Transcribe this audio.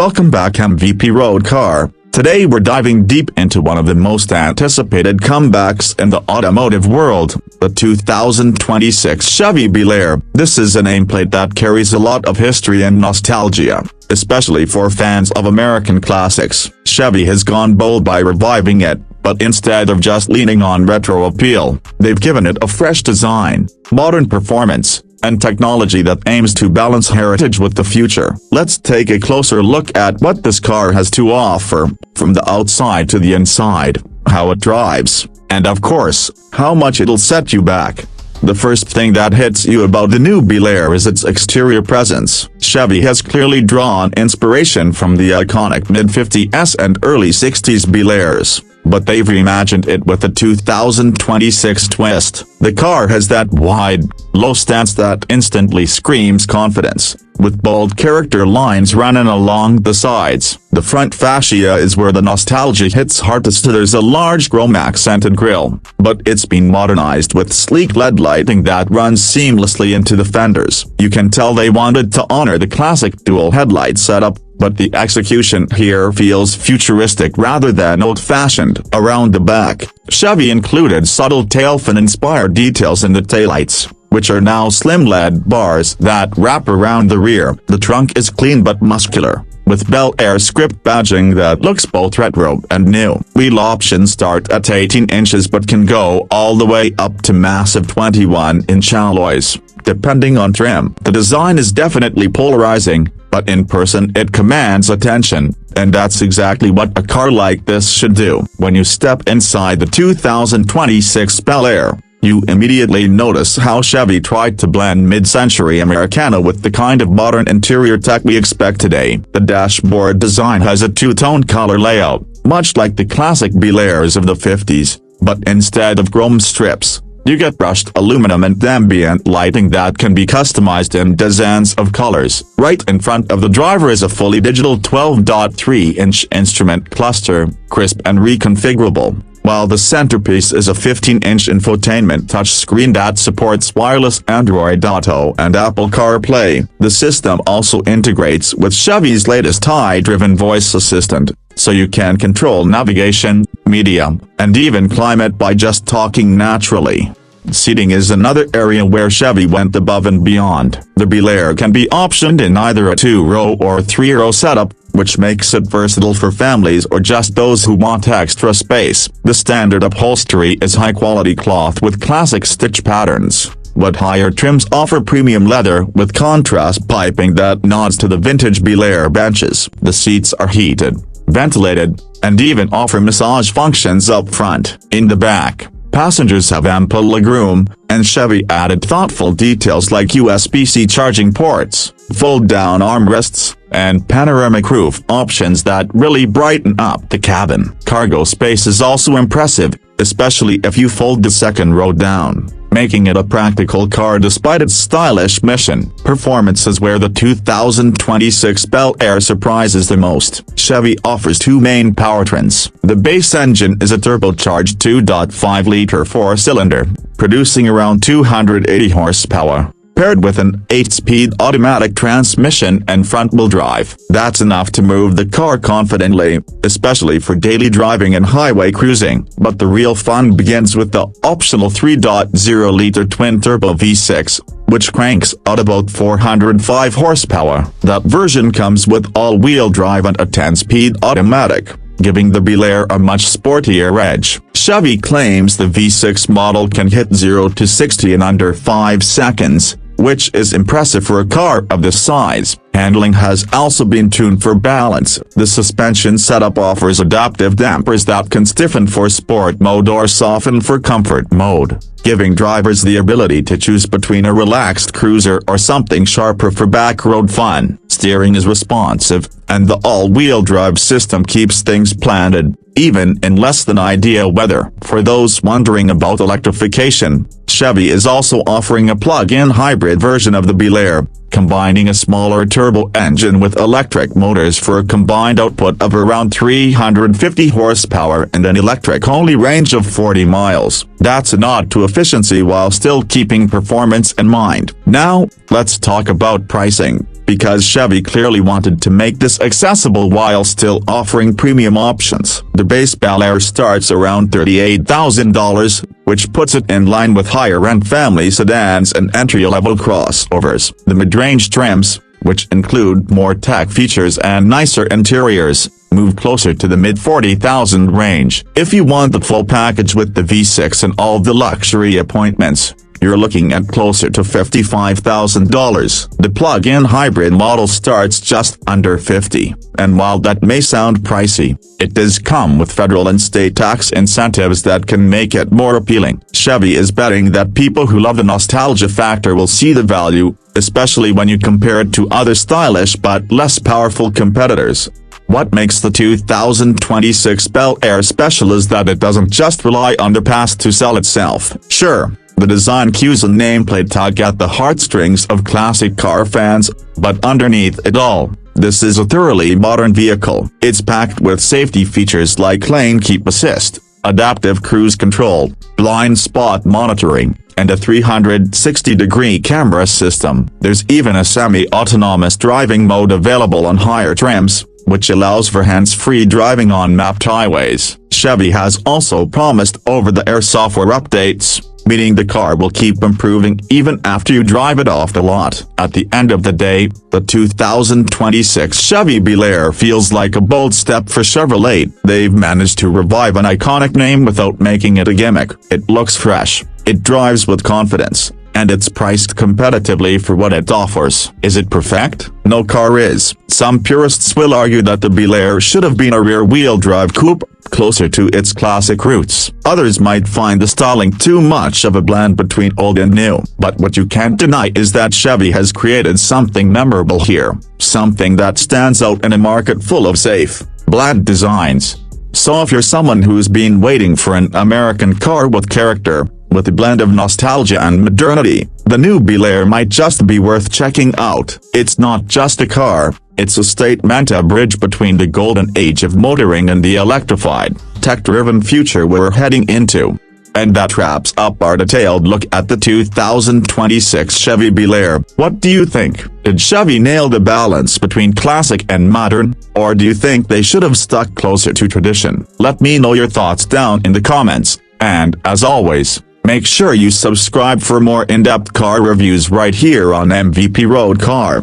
Welcome back MVP Road Car. Today we're diving deep into one of the most anticipated comebacks in the automotive world, the 2026 Chevy Bel Air. This is a nameplate that carries a lot of history and nostalgia, especially for fans of American classics. Chevy has gone bold by reviving it, but instead of just leaning on retro appeal, they've given it a fresh design, modern performance, and technology that aims to balance heritage with the future. Let's take a closer look at what this car has to offer, from the outside to the inside, how it drives, and of course, how much it'll set you back. The first thing that hits you about the new Bel Air is its exterior presence. Chevy has clearly drawn inspiration from the iconic mid-50s and early 60s Bel Airs, but they've reimagined it with a 2026 twist. The car has that wide, low stance that instantly screams confidence, with bold character lines running along the sides. The front fascia is where the nostalgia hits hardest. There's a large chrome-accented grille, but it's been modernized with sleek LED lighting that runs seamlessly into the fenders. You can tell they wanted to honor the classic dual headlight setup, but the execution here feels futuristic rather than old-fashioned. Around the back, Chevy included subtle tail fin-inspired details in the taillights, which are now slim LED bars that wrap around the rear. The trunk is clean but muscular, with Bel Air script badging that looks both retro and new. Wheel options start at 18 inches but can go all the way up to massive 21-inch alloys, depending on trim. The design is definitely polarizing, but in person it commands attention, and that's exactly what a car like this should do. When you step inside the 2026 Bel Air, you immediately notice how Chevy tried to blend mid-century Americana with the kind of modern interior tech we expect today. The dashboard design has a two-tone color layout, much like the classic Bel Airs of the 50s, but instead of chrome strips, you get brushed aluminum and ambient lighting that can be customized in dozens of colors. Right in front of the driver is a fully digital 12.3-inch instrument cluster, crisp and reconfigurable, while the centerpiece is a 15-inch infotainment touchscreen that supports wireless Android Auto and Apple CarPlay. The system also integrates with Chevy's latest AI-driven voice assistant, so you can control navigation, media, and even climate by just talking naturally. Seating is another area where Chevy went above and beyond. The Bel Air can be optioned in either a 2-row or 3-row setup, which makes it versatile for families or just those who want extra space. The standard upholstery is high-quality cloth with classic stitch patterns, but higher trims offer premium leather with contrast piping that nods to the vintage Bel Air benches. The seats are heated, ventilated, and even offer massage functions up front. In the back, passengers have ample legroom, and Chevy added thoughtful details like USB-C charging ports, fold-down armrests, and panoramic roof options that really brighten up the cabin. Cargo space is also impressive, especially if you fold the second row down, making it a practical car despite its stylish mission. Performance is where the 2026 Bel Air surprises the most. Chevy offers two main powertrains. The base engine is a turbocharged 2.5-liter four-cylinder, producing around 280 horsepower, paired with an 8-speed automatic transmission and front-wheel drive. That's enough to move the car confidently, especially for daily driving and highway cruising. But the real fun begins with the optional 3.0-liter twin-turbo V6, which cranks out about 405 horsepower. That version comes with all-wheel drive and a 10-speed automatic, giving the Bel Air a much sportier edge. Chevy claims the V6 model can hit 0 to 60 in under 5 seconds, which is impressive for a car of this size. Handling has also been tuned for balance. The suspension setup offers adaptive dampers that can stiffen for sport mode or soften for comfort mode, giving drivers the ability to choose between a relaxed cruiser or something sharper for back-road fun. Steering is responsive, and the all-wheel drive system keeps things planted, even in less than ideal weather. For those wondering about electrification, Chevy is also offering a plug-in hybrid version of the Bel Air, combining a smaller turbo engine with electric motors for a combined output of around 350 horsepower and an electric-only range of 40 miles. That's a nod to efficiency while still keeping performance in mind. Now, let's talk about pricing. because Chevy clearly wanted to make this accessible while still offering premium options. The base Bel Air starts around $38,000, which puts it in line with higher-end family sedans and entry-level crossovers. The mid-range trims, which include more tech features and nicer interiors, move closer to the mid-$40,000 range. If you want the full package with the V6 and all the luxury appointments, you're looking at closer to $55,000. The plug-in hybrid model starts just under $50,000, and while that may sound pricey, it does come with federal and state tax incentives that can make it more appealing. Chevy is betting that people who love the nostalgia factor will see the value, especially when you compare it to other stylish but less powerful competitors. What makes the 2026 Bel Air special is that it doesn't just rely on the past to sell itself. Sure, the design cues and nameplate tug at the heartstrings of classic car fans, but underneath it all, this is a thoroughly modern vehicle. It's packed with safety features like lane keep assist, adaptive cruise control, blind spot monitoring, and a 360-degree camera system. There's even a semi-autonomous driving mode available on higher trims, which allows for hands-free driving on mapped highways. Chevy has also promised over-the-air software updates, meaning the car will keep improving even after you drive it off the lot. At the end of the day, the 2026 Chevy Bel Air feels like a bold step for Chevrolet. They've managed to revive an iconic name without making it a gimmick. It looks fresh, it drives with confidence, and it's priced competitively for what it offers. Is it perfect? No car is. Some purists will argue that the Bel Air should have been a rear-wheel drive coupe, closer to its classic roots. Others might find the styling too much of a blend between old and new. But what you can't deny is that Chevy has created something memorable here. Something that stands out in a market full of safe, bland designs. So if you're someone who's been waiting for an American car with character, with a blend of nostalgia and modernity, the new Bel Air might just be worth checking out. It's not just a car, it's a statement, a bridge between the golden age of motoring and the electrified, tech-driven future we're heading into. And that wraps up our detailed look at the 2026 Chevy Bel Air. What do you think? Did Chevy nail the balance between classic and modern, or do you think they should have stuck closer to tradition? Let me know your thoughts down in the comments, and as always, make sure you subscribe for more in-depth car reviews right here on MVP Road Car.